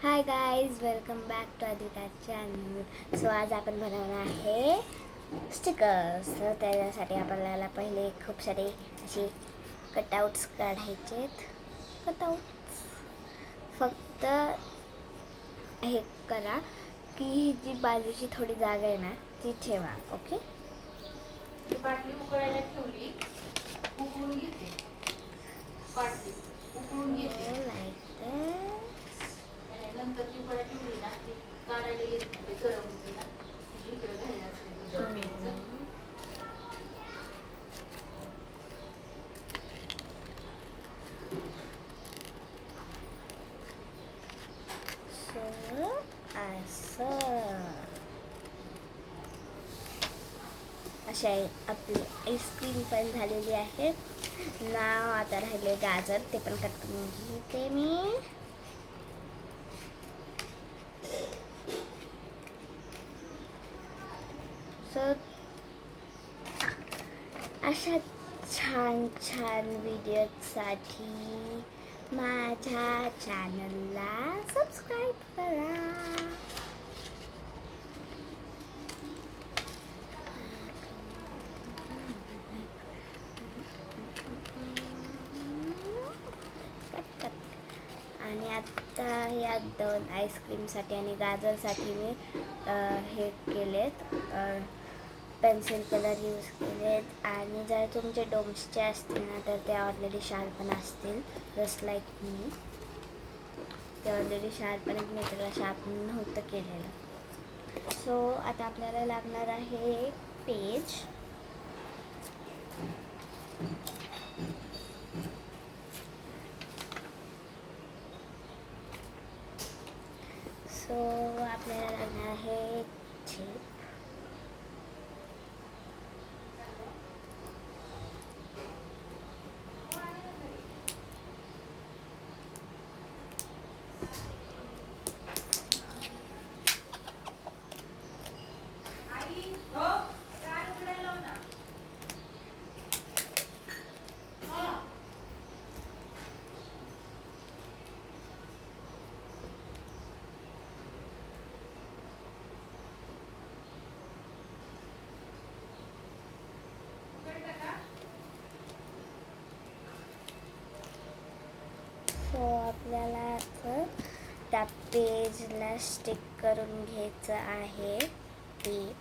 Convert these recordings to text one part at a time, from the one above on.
High guys, welcome back to Advika channel. So आज आपण बनवणार आहे स्टिकर्स. तर त्याच्यासाठी आपल्याला पहिले खूप सारे असे कटआउट्स काढायचेत. कटआउट्स फक्त हे करा की ही जी बाजूची थोडी जागा आहे ना ती ठेवा. ओके. बाटली उकळायला ठेवली, उकळून घेते. बाटली उकळून घेते. नंतर ती उकळायला ठेवली ना, ती काढायला येत नाही, ते गरम होते ना, इकडे घ्यायला असते तुझं पेनचं. असं अशा आपली आईस्क्रीम पण झालेली आहे ना. आता राहिले गाजर, ते पण कट करून घेते मी. सो अशा छान छान व्हिडिओसाठी माझ्या चॅनलला सबस्क्राईब करा. आणि आता या दोन आईस्क्रीमसाठी आणि गाजरसाठी मी हे केलेत, पेन्सिल कलर यूज केलेत. आणि जर तुमचे डोम्सचे असतील ना तर ते ऑलरेडी शार्पन असतील, जस्ट लाईक मी. ते ऑलरेडी शार्पन, मी त्याला शार्पन नव्हतं केलेलं. सो आता आपल्याला लागणार आहे पेज. सो आपल्याला लागणार आहे टेप. सो आपल्याला असं त्या पेजला स्टिक करून घ्यायचं आहे टेप.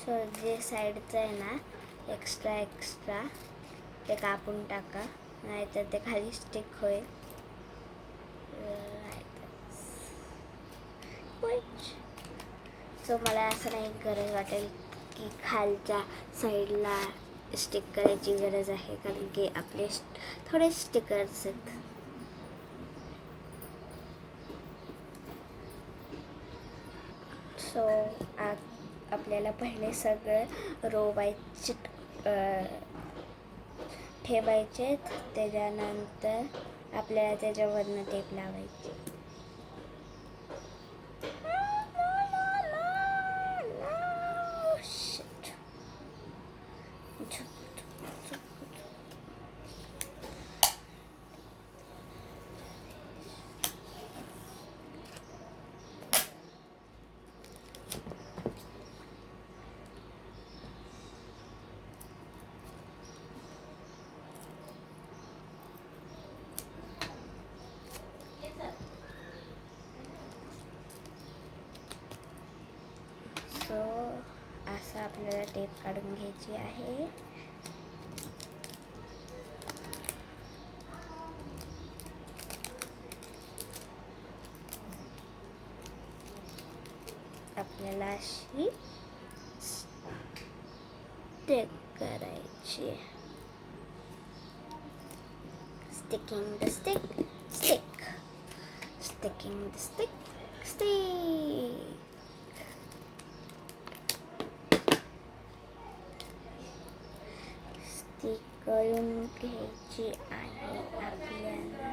सो जे साईडचं आहे ना एक्स्ट्रा ते कापून टाका, नाहीतर ते खाली स्टिक होईल. सो मला असं नाही गरज वाटेल की खालच्या साईडला स्टिक करायची गरज आहे, कारण की आपले थोडे स्टिकर्स आहेत. सो आपल्याला पहिले सगळं रोवायचे ठेवायचे, त्याच्यानंतर आपल्याला त्याच्यावरनं टेप लावायची. सो असं आपल्याला टेप काढून घ्यायची आहे. आपल्याला अशी स्टिक करायची. Sticking the stick, stick. Sticking the stick, stick. Stick करून घ्यायची आहे आपल्याला.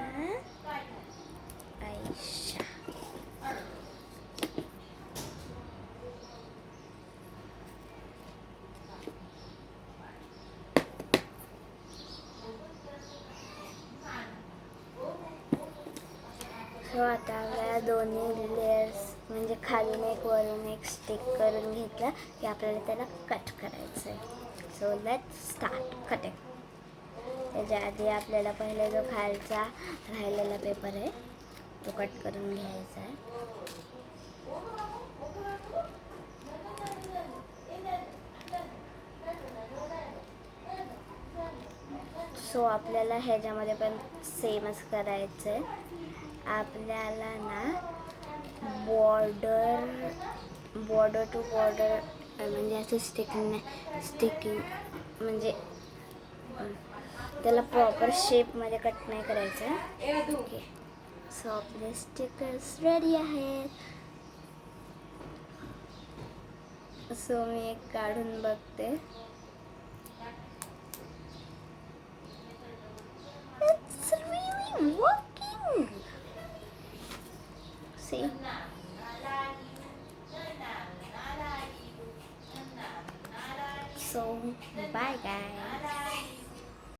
सो आता आपल्याला दोन्ही लेयर्स म्हणजे खालून एक वरून एक स्टिक करून घेतलं की आपल्याला त्याला कट करायचं आहे. So let start cutting. त्याच्या आधी आपल्याला पहिले जो खालचा राहिलेला पेपर आहे तो कट करून घ्यायचा आहे. सो आपल्याला ह्याच्यामध्ये पण सेमच करायचं आहे. आपल्याला ना बॉर्डर टू बॉर्डर म्हणजे असं स्टिकिंग म्हणजे त्याला प्रॉपर शेपमध्ये कट नाही करायचं. ओके, सो आपले स्टिकर्स रेडी आहेत. सो मी एक काढून बघते. It's really working. See? So, bye guys.